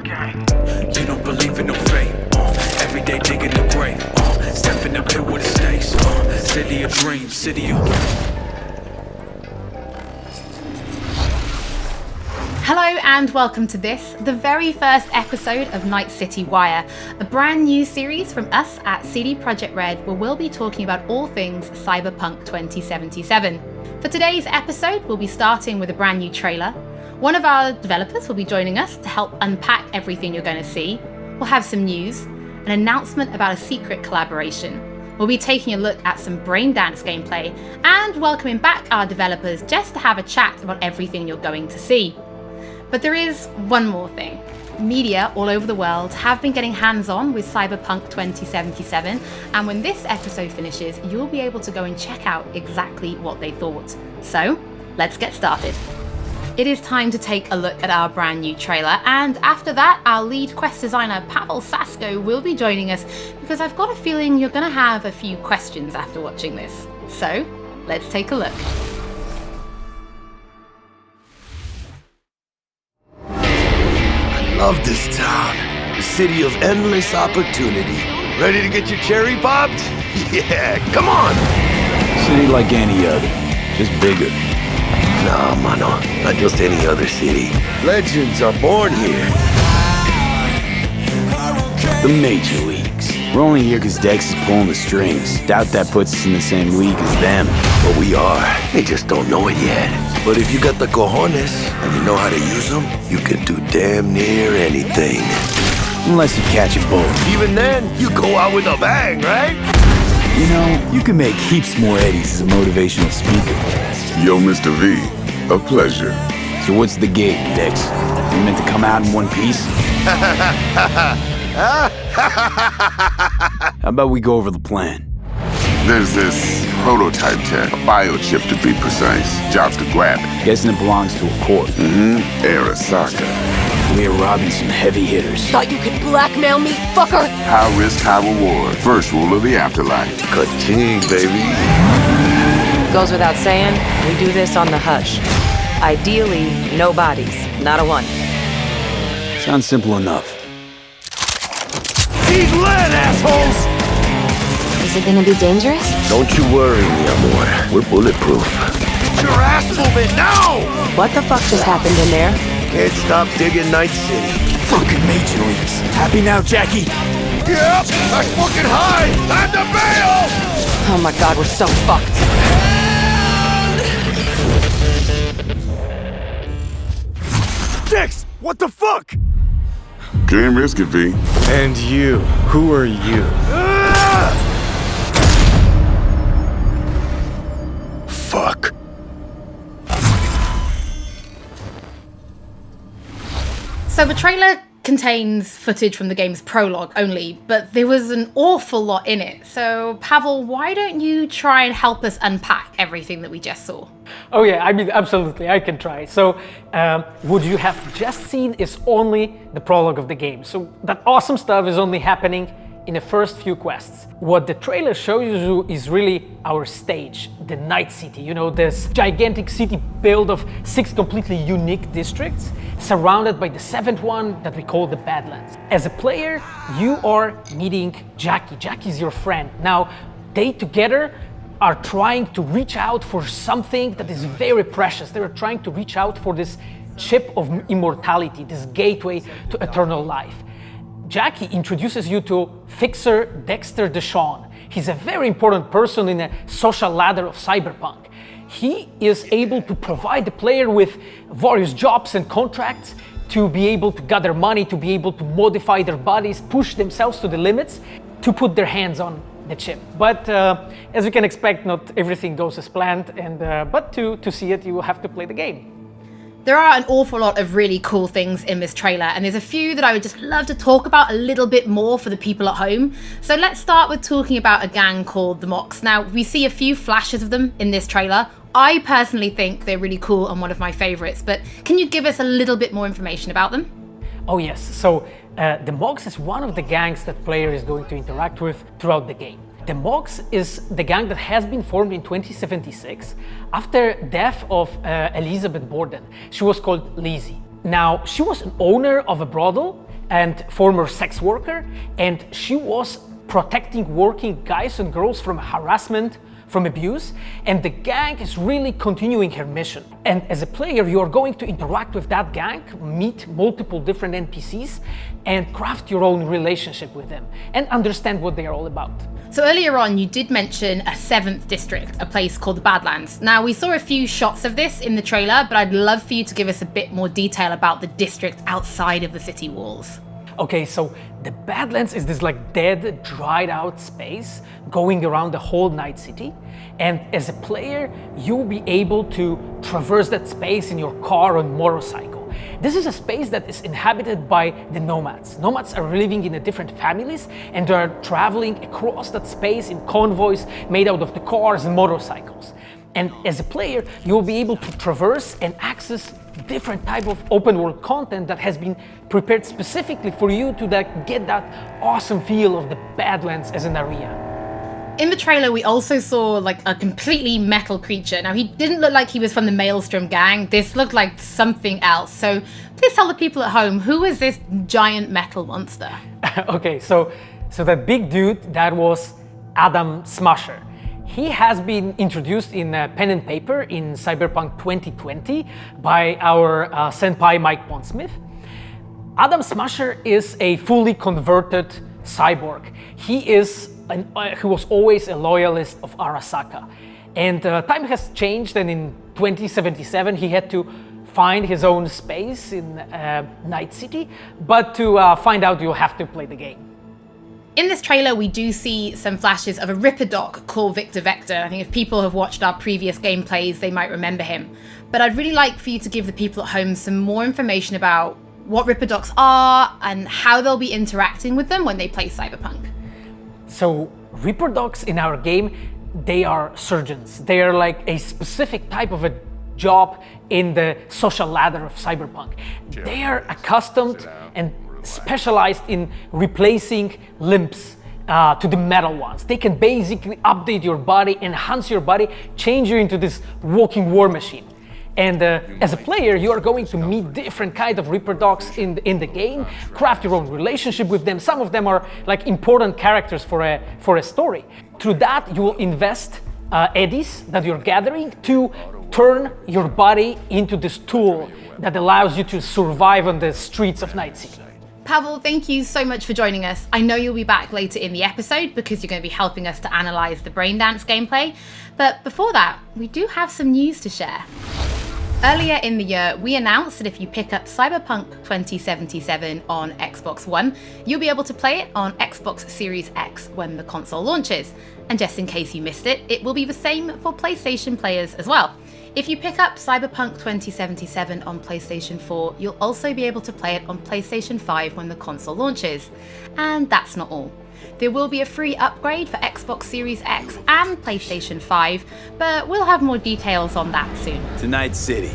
You don't believe in no fate. Every day digging the grave. Step in the pit with the stakes. City of dreams, city of... Hello and welcome to this, the very first episode of Night City Wire, a brand new series from us at CD PROJEKT RED where we'll be talking about all things Cyberpunk 2077. For today's episode, we'll be starting with a brand new trailer. One of our developers will be joining us to help unpack everything you're going to see. We'll have some news, an announcement about a secret collaboration. We'll be taking a look at some Braindance gameplay and welcoming back our developers just to have a chat about everything you're going to see. But there is one more thing. Media all over the world have been getting hands-on with Cyberpunk 2077, and when this episode finishes, you'll be able to go and check out exactly what they thought. So, let's get started. It is time to take a look at our brand new trailer, and after that, our lead quest designer Paweł Sasko will be joining us because I've got a feeling you're going to have a few questions after watching this. So, let's take a look. Love this town, the city of endless opportunity. Ready to get your cherry popped? Yeah, come on! City like any other, just bigger. Nah, mano, not just any other city. Legends are born here. The major leagues. We're only here because Dex is pulling the strings. Doubt that puts us in the same league as them. But we are, they just don't know it yet. But if you got the cojones and you know how to use them, you can do damn near anything. Unless you catch a bullet. Even then, you go out with a bang, right? You know, you can make heaps more eddies as a motivational speaker. Yo, Mr. V, a pleasure. So what's the gig, Dex? You meant to come out in one piece? How about we go over the plan? There's this prototype tech, a biochip to be precise. Job's to grab it. Guessing it belongs to a corp. Arasaka. We're robbing some heavy hitters. Thought you could blackmail me, fucker? High risk, high reward. First rule of the afterlife. Ka-ching, baby. Goes without saying, we do this on the hush. Ideally, no bodies, not a one. Sounds simple enough. He's lit, assholes! Is it gonna be dangerous? Don't you worry, mi amor. We're bulletproof. Get your ass moving now! What the fuck just happened in there? Can't stop digging Night City. Fucking major leagues. Happy now, Jackie? Yep, that's fucking high! Time to bail! Oh my god, we're so fucked. Dex, what the fuck? Can't risk it, V. And you, who are you? Fuck. So the trailer contains footage from the game's prologue only, but there was an awful lot in it. So Paweł, why don't you try and help us unpack everything that we just saw? Oh yeah, I mean, absolutely, I can try. So, what you have just seen is only the prologue of the game. So that awesome stuff is only happening in the first few quests. What the trailer shows you is really our stage, the Night City. You know, this gigantic city built of 6 completely unique districts, surrounded by the 7th one that we call the Badlands. As a player, you are meeting Jackie. Jackie's your friend. Now, they together are trying to reach out for something that is very precious. They are trying to reach out for this chip of immortality, this gateway to eternal life. Jackie introduces you to Fixer Dexter Deshawn. He's a very important person in the social ladder of Cyberpunk. He is able to provide the player with various jobs and contracts to be able to gather money, to be able to modify their bodies, push themselves to the limits, to put their hands on the chip. But as you can expect, not everything goes as planned, and but to see it, you will have to play the game. There are an awful lot of really cool things in this trailer, and there's a few that I would just love to talk about a little bit more for the people at home. So let's start with talking about a gang called the Mocks. Now, we see a few flashes of them in this trailer. I personally think they're really cool and one of my favorites, but can you give us a little bit more information about them? Oh yes, so the Mocks is one of the gangs that player is going to interact with throughout the game. The Mocks is the gang that has been formed in 2076 after death of Elizabeth Borden. She was called Lizzie. Now, she was an owner of a brothel. and former sex worker, and she was protecting working guys and girls from harassment, from abuse, and the gang is really continuing her mission. And as a player, you are going to interact with that gang, meet multiple different NPCs, and craft your own relationship with them, and understand what they are all about. So earlier on, you did mention a 7th district, a place called the Badlands. Now, we saw a few shots of this in the trailer, but I'd love for you to give us a bit more detail about the district outside of the city walls. Okay, so the Badlands is this like dead, dried out space going around the whole Night City. And as a player, you'll be able to traverse that space in your car or motorcycle. This is a space that is inhabited by the nomads. Nomads are living in different families and are traveling across that space in convoys made out of the cars and motorcycles. And as a player, you'll be able to traverse and access different type of open world content that has been prepared specifically for you to get that awesome feel of the Badlands as an area. In the trailer, we also saw like a completely metal creature. Now, he didn't look like he was from the Maelstrom gang. This looked like something else. So please tell the people at home, who is this giant metal monster? Okay, so that big dude, that was Adam Smasher. He has been introduced in pen and paper in Cyberpunk 2020 by our senpai Mike Pondsmith. Adam Smasher is a fully converted cyborg. He was always a loyalist of Arasaka. And time has changed, and in 2077 he had to find his own space in Night City. But to find out, you'll have to play the game. In this trailer, we do see some flashes of a Ripper Doc called Victor Vector. I think if people have watched our previous gameplays, they might remember him. But I'd really like for you to give the people at home some more information about what Ripper Docs are and how they'll be interacting with them when they play Cyberpunk. So Ripper Docs in our game, they are surgeons. They are like a specific type of a job in the social ladder of Cyberpunk. They are accustomed and specialized in replacing limbs to the metal ones. They can basically update your body, enhance your body, change you into this walking war machine. And as a player, you are going to meet different kind of Ripper Docs in the game, craft your own relationship with them. Some of them are like important characters for a story. Through that, you will invest eddies that you're gathering to turn your body into this tool that allows you to survive on the streets of Night City. Paweł, thank you so much for joining us. I know you'll be back later in the episode because you're going to be helping us to analyze the Braindance gameplay. But before that, we do have some news to share. Earlier in the year, we announced that if you pick up Cyberpunk 2077 on Xbox One, you'll be able to play it on Xbox Series X when the console launches. And just in case you missed it, it will be the same for PlayStation players as well. If you pick up Cyberpunk 2077 on PlayStation 4, you'll also be able to play it on PlayStation 5 when the console launches. And that's not all. There will be a free upgrade for Xbox Series X and PlayStation 5, but we'll have more details on that soon. To Night City.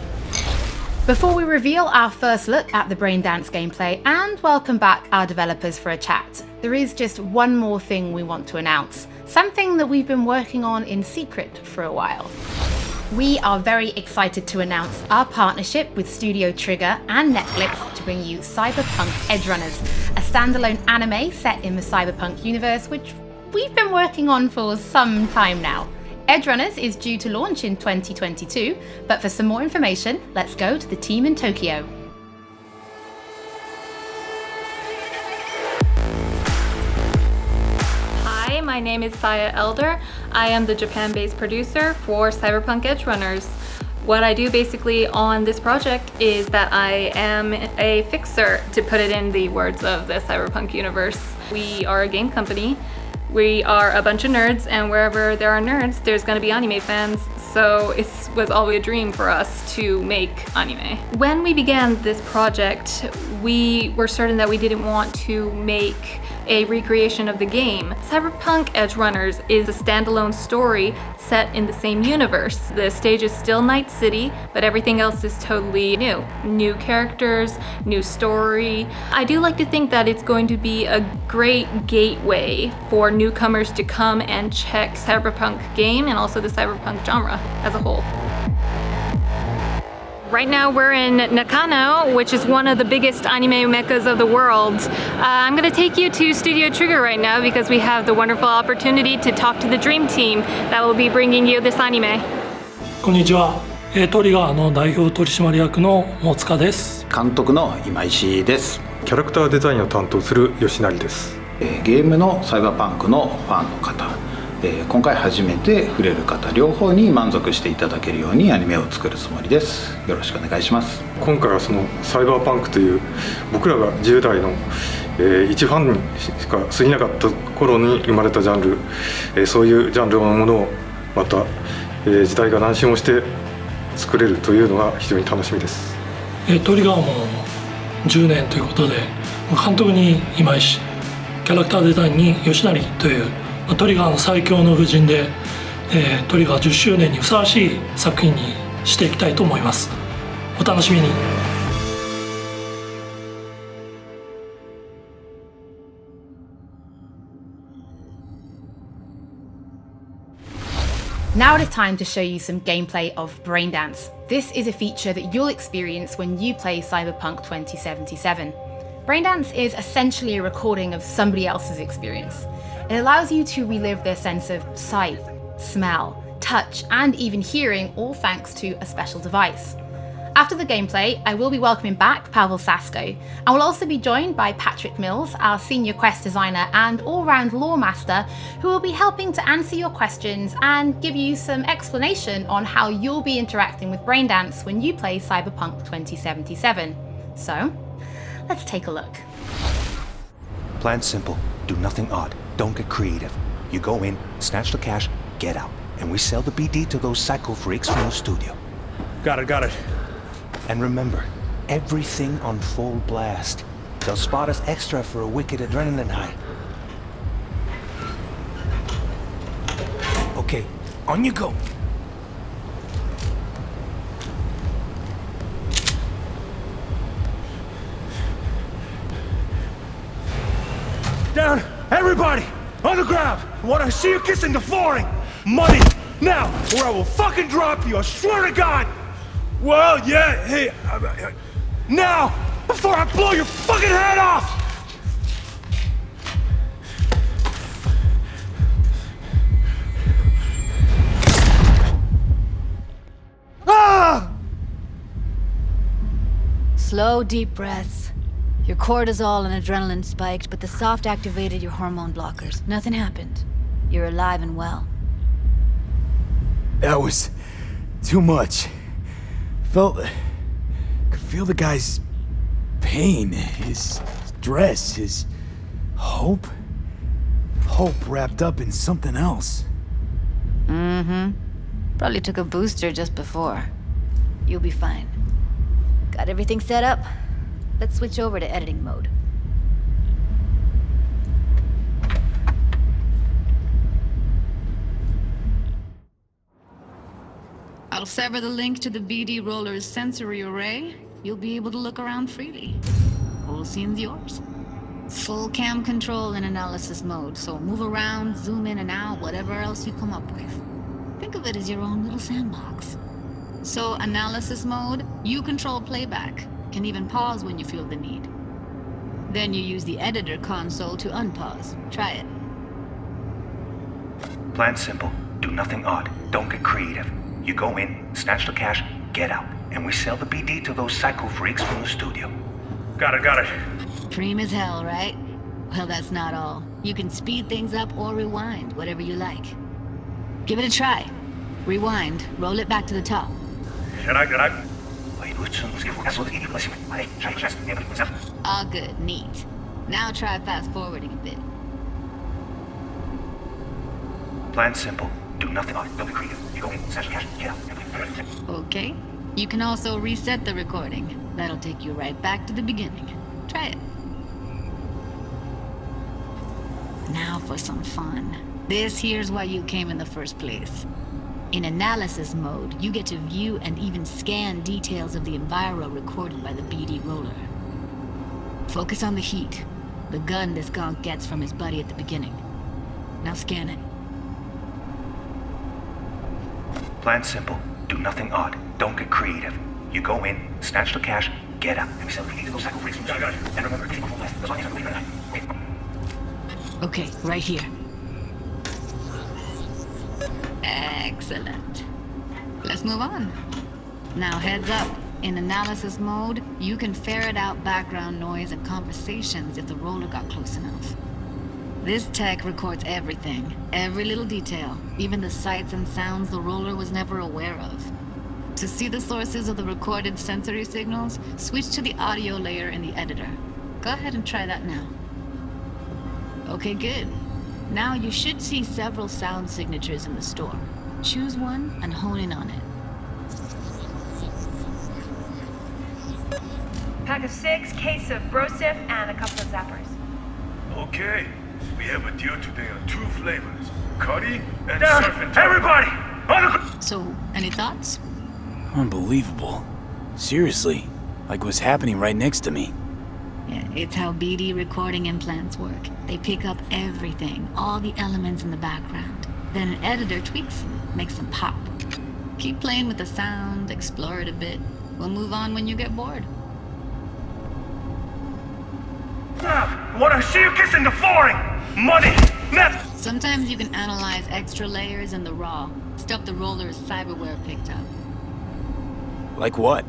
Before we reveal our first look at the Braindance gameplay and welcome back our developers for a chat, there is just one more thing we want to announce, something that we've been working on in secret for a while. We are very excited to announce our partnership with Studio Trigger and Netflix to bring you Cyberpunk EDGERUNNERS, a standalone anime set in the Cyberpunk universe, which we've been working on for some time now. EDGERUNNERS is due to launch in 2022, but for some more information, let's go to the team in Tokyo. Hi, my name is Saya Elder. I am the Japan-based producer for Cyberpunk EDGERUNNERS. What I do basically on this project is that I am a fixer, to put it in the words of the Cyberpunk universe. We are a game company. We are a bunch of nerds, and wherever there are nerds, there's going to be anime fans. So it was always a dream for us to make anime. When we began this project, we were certain that we didn't want to make a recreation of the game. Cyberpunk EDGERUNNERS is a standalone story set in the same universe. The stage is still Night City, but everything else is totally new. New characters, new story. I do like to think that it's going to be a great gateway for newcomers to come and check Cyberpunk game and also the Cyberpunk genre as a whole. Right now we're in Nakano, which is one of the biggest anime meccas of the world. I'm going to take you to Studio Trigger right now because we have the wonderful opportunity to talk to the dream team that will be bringing you this anime. こんにちは。トリガーの代表取締役の大塚です。監督の今石です。キャラクターデザインを担当する吉成です。ゲームのサイバーパンクのファンの方、今回初めて触れる方両方に満足していただけるようにアニメを作るつもりです。よろしくお願いします。今回はそのサイバーパンクという僕らが10代の、一ファンにしか過ぎなかった頃に生まれたジャンル、そういうジャンルのものをまた、時代が何周もして作れるというのが非常に楽しみです。トリガーも10年ということで、監督に今石、キャラクターデザインに吉成というトリガーの最強の布陣で、トリガー10周年にふさわしい作品にしていきたいと思います。お楽しみに。Now it is time to show you some gameplay of Braindance. This is a feature that you'll experience when you play Cyberpunk 2077. Braindance is essentially a recording of somebody else's experience. It allows you to relive their sense of sight, smell, touch, and even hearing, all thanks to a special device. After the gameplay, I will be welcoming back Paweł Sasko, and will also be joined by Patrick Mills, our senior quest designer and all-round lore master, who will be helping to answer your questions and give you some explanation on how you'll be interacting with Braindance when you play Cyberpunk 2077. So, let's take a look. Plan simple, do nothing odd, don't get creative. You go in, snatch the cash, get out, and we sell the BD to those psycho freaks from the studio. Got it. And remember, everything on full blast. They'll spot us extra for a wicked adrenaline high. Okay, on you go. Down, everybody, on the ground. I want to see you kissing the flooring. Money, now, or I will fucking drop you, I swear to God. Well, yeah, hey, now, before I blow your fucking head off! Ah! Slow, deep breaths. Your cortisol and adrenaline spiked, but the soft activated your hormone blockers. Nothing happened. You're alive and well. That was too much. Could feel the guy's pain, his stress, his hope. Hope wrapped up in something else. Mm-hmm. Probably took a booster just before. You'll be fine. Got everything set up? Let's switch over to editing mode. I'll sever the link to the BD Roller's sensory array. You'll be able to look around freely. Whole scene's yours. Full cam control in analysis mode, so move around, zoom in and out, whatever else you come up with. Think of it as your own little sandbox. So analysis mode, you control playback. Can even pause when you feel the need. Then you use the editor console to unpause. Try it. Plan simple, do nothing odd, don't get creative. You go in, snatch the cash, get out, and we sell the BD to those psycho freaks from the studio. Got it. Preem as hell, right? Well, that's not all. You can speed things up or rewind, whatever you like. Give it a try. Rewind, roll it back to the top. All good, neat. Now try fast forwarding a bit. Plan simple, do nothing odd, don't be creative. You go in, snatch the cash, get out. Okay. You can also reset the recording. That'll take you right back to the beginning. Try it. Now for some fun. This here's why you came in the first place. In analysis mode, you get to view and even scan details of the enviro recorded by the BD Roller. Focus on the heat, the gun this gonk gets from his buddy at the beginning. Now scan it. Plan simple, do nothing odd, don't get creative. You go in, snatch the cash, get out, and we sell the BD to those psycho freaks from the studio. And remember, keep on left. There's only time to leave right now. Okay, right here. Excellent. Let's move on. Now heads up. In analysis mode, you can ferret out background noise and conversations if the roller got close enough. This tech records everything, every little detail, even the sights and sounds the roller was never aware of. To see the sources of the recorded sensory signals, switch to the audio layer in the editor. Go ahead and try that now. Okay, good. Now you should see several sound signatures in the store. Choose one and hone in on it. Pack of 6, case of Brosif, and a couple of zappers. Okay, we have a deal today on 2 flavors, Cuddy and Surf and Turf. Everybody! So, any thoughts? Unbelievable. Seriously, like what's happening right next to me. Yeah, it's how BD recording implants work. They pick up everything, all the elements in the background. Then an editor tweaks them, makes them pop. Keep playing with the sound, explore it a bit. We'll move on when you get bored. Wanna see you kissing the flooring! Money! Net! Sometimes you can analyze extra layers in the raw, stuff the roller's cyberware picked up. Like what?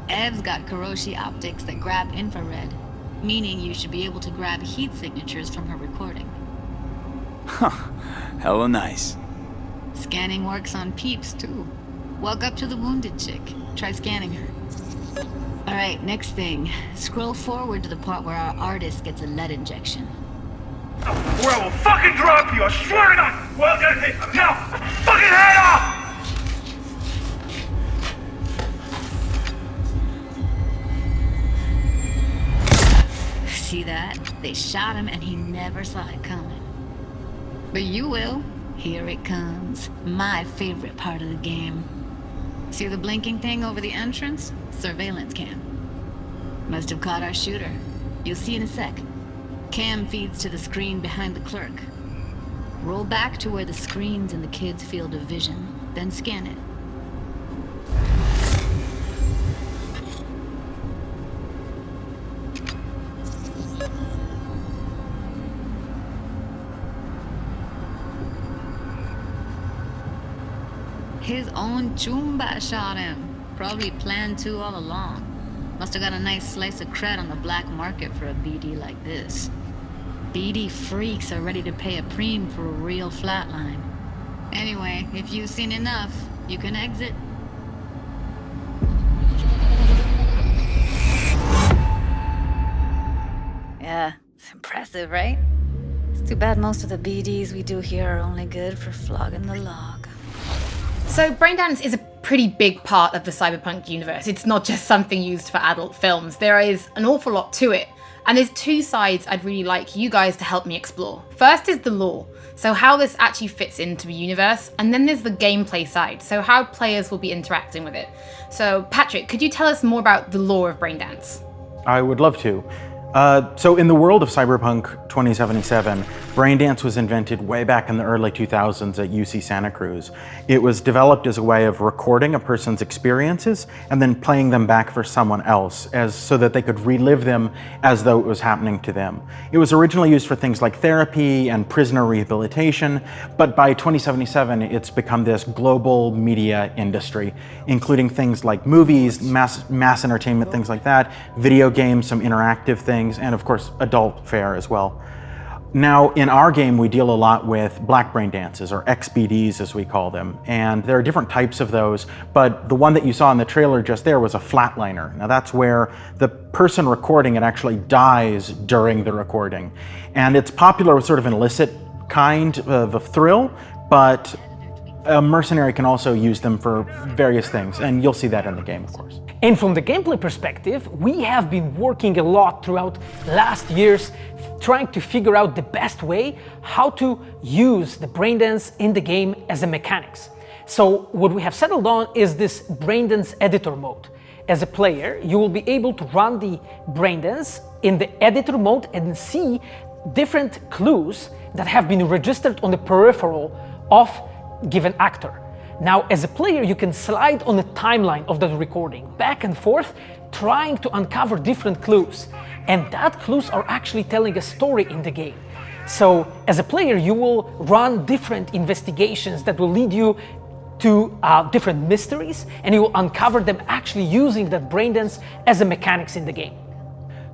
Ev's got Kuroshi optics that grab infrared, meaning you should be able to grab heat signatures from her recording. Huh, hella nice. Scanning works on peeps, too. Walk up to the wounded chick. Try scanning her. Alright, next thing. Scroll forward to the part where our artist gets a lead injection. Or I will fucking drop you, I swear to God! Well done, hey, now! Fucking head off! See that? They shot him and he never saw it coming. But you will. Here it comes. My favorite part of the game. See the blinking thing over the entrance? Surveillance cam. Must have caught our shooter. You'll see in a sec. Cam feeds to the screen behind the clerk. Roll back to where the screen's in the kid's field of vision, then scan it. His own Chumba shot him. Probably planned to all along. Must have got a nice slice of cred on the black market for a BD like this. BD freaks are ready to pay a preem for a real flatline. Anyway, if you've seen enough, you can exit. Yeah, it's impressive, right? It's too bad most of the BDs we do here are only good for flogging the log. So Braindance is a pretty big part of the Cyberpunk universe. It's not just something used for adult films. There is an awful lot to it. And there's 2 sides I'd really like you guys to help me explore. First is the lore, so how this actually fits into the universe. And then there's the gameplay side, so how players will be interacting with it. So Patrick, could you tell us more about the lore of Braindance? I would love to. So in the world of Cyberpunk 2077, Braindance was invented way back in the early 2000s at UC Santa Cruz. It was developed as a way of recording a person's experiences and then playing them back for someone else so that they could relive them as though it was happening to them. It was originally used for things like therapy and prisoner rehabilitation, but by 2077 it's become this global media industry, including things like movies, mass entertainment, things like that, video games, some interactive things, and of course adult fare as well. Now in our game we deal a lot with black brain dances, or XBDs as we call them, and there are different types of those, but the one that you saw in the trailer just there was a flatliner. Now that's where the person recording it actually dies during the recording, and it's popular with sort of an illicit kind of a thrill, but a mercenary can also use them for various things, and you'll see that in the game, of course. And from the gameplay perspective, we have been working a lot throughout last years trying to figure out the best way how to use the Braindance in the game as a mechanics. So what we have settled on is this Braindance editor mode. As a player, you will be able to run the Braindance in the editor mode and see different clues that have been registered on the peripheral of given actor. Now, as a player, you can slide on the timeline of that recording, back and forth, trying to uncover different clues. And that clues are actually telling a story in the game. So, as a player, you will run different investigations that will lead you to different mysteries, and you will uncover them actually using that Braindance as a mechanics in the game.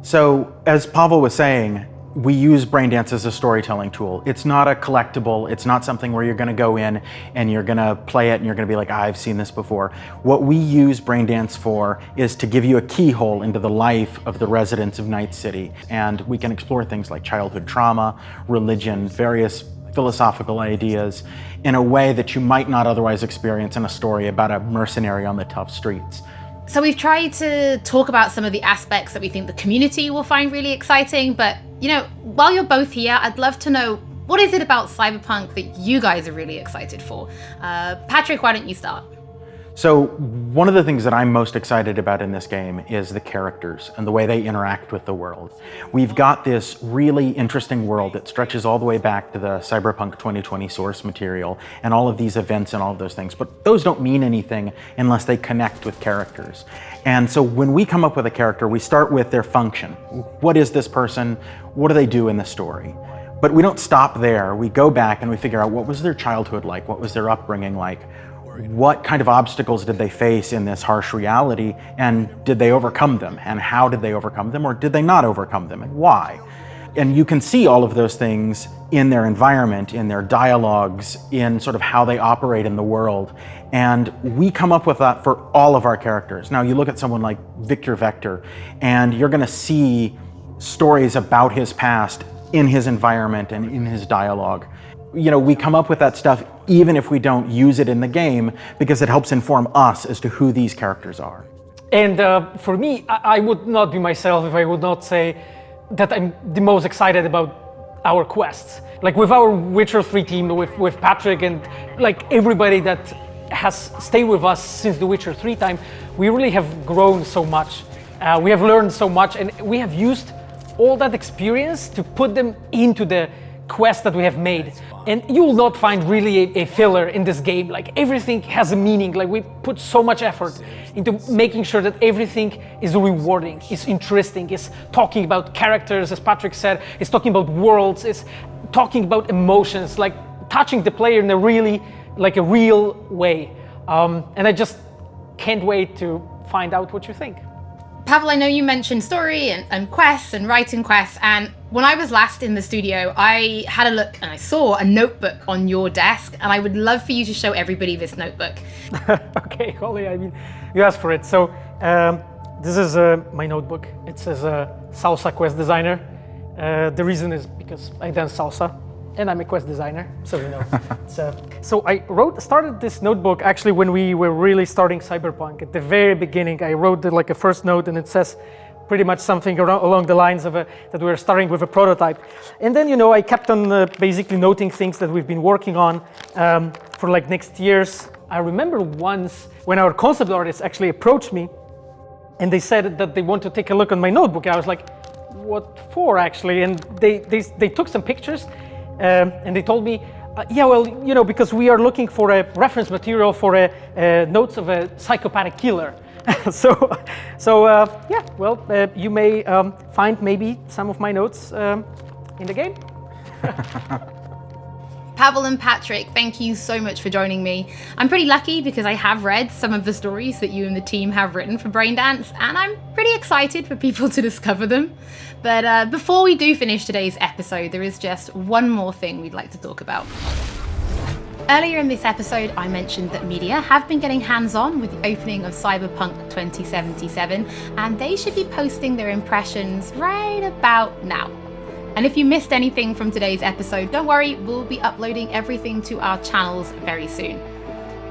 So, as Paweł was saying, we use Braindance as a storytelling tool. It's not a collectible. It's not something where you're going to go in and you're going to play it and you're going to be like, I've seen this before. What we use Braindance for is to give you a keyhole into the life of the residents of Night City. And we can explore things like childhood trauma, religion, various philosophical ideas in a way that you might not otherwise experience in a story about a mercenary on the tough streets. So we've tried to talk about some of the aspects that we think the community will find really exciting, but you know, while you're both here, I'd love to know, what is it about Cyberpunk that you guys are really excited for? Patrick, why don't you start? So one of the things that I'm most excited about in this game is the characters and the way they interact with the world. We've got this really interesting world that stretches all the way back to the Cyberpunk 2020 source material and all of these events and all of those things, but those don't mean anything unless they connect with characters. And so when we come up with a character, we start with their function. What is this person? What do they do in the story? But we don't stop there. We go back and we figure out, what was their childhood like? What was their upbringing like? What kind of obstacles did they face in this harsh reality, and did they overcome them? And how did they overcome them, or did they not overcome them, and why? And you can see all of those things in their environment, in their dialogues, in sort of how they operate in the world. And we come up with that for all of our characters. Now you look at someone like Victor Vector, and you're gonna see stories about his past in his environment and in his dialogue. You know, we come up with that stuff even if we don't use it in the game, because it helps inform us as to who these characters are. And for me, I would not be myself if I would not say that I'm the most excited about our quests. Like with our Witcher 3 team, with Patrick and like everybody that has stayed with us since the Witcher 3 time, we really have grown so much. We have learned so much, and we have used all that experience to put them into the quest that we have made. And you will not find really a filler in this game. Like everything has a meaning. Like we put so much effort into making sure that everything is rewarding, is interesting, is talking about characters, as Patrick said, is talking about worlds, is talking about emotions, like touching the player in a really, like a real way. And I just can't wait to find out what you think. Paweł, I know you mentioned story and quests and writing quests, and when I was last in the studio, I had a look and I saw a notebook on your desk, and I would love for you to show everybody this notebook. Okay, Hollie, I mean, you asked for it. So this is my notebook. It says Salsa Quest Designer. The reason is because I dance salsa, and I'm a quest designer, so you know. So I started this notebook actually when we were really starting Cyberpunk. At the very beginning, I wrote like a first note, and it says pretty much something along the lines of that we were starting with a prototype. And then, you know, I kept on basically noting things that we've been working on for like next years. I remember once when our concept artists actually approached me, and they said that they want to take a look on my notebook. And I was like, what for actually? And they took some pictures, and they told me, yeah, well, you know, because we are looking for a reference material for notes of a psychopathic killer. so yeah, well, you may find maybe some of my notes in the game. Paweł and Patrick, thank you so much for joining me. I'm pretty lucky because I have read some of the stories that you and the team have written for Braindance, and I'm pretty excited for people to discover them. But before we do finish today's episode, there is just one more thing we'd like to talk about. Earlier in this episode, I mentioned that media have been getting hands-on with the opening of Cyberpunk 2077, and they should be posting their impressions right about now. And if you missed anything from today's episode, don't worry, we'll be uploading everything to our channels very soon.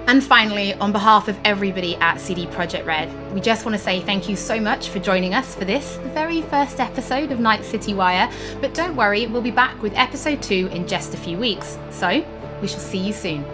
And finally, on behalf of everybody at CD PROJEKT RED, we just want to say thank you so much for joining us for this, the very first episode of Night City Wire. But don't worry, we'll be back with episode 2 in just a few weeks. So, we shall see you soon.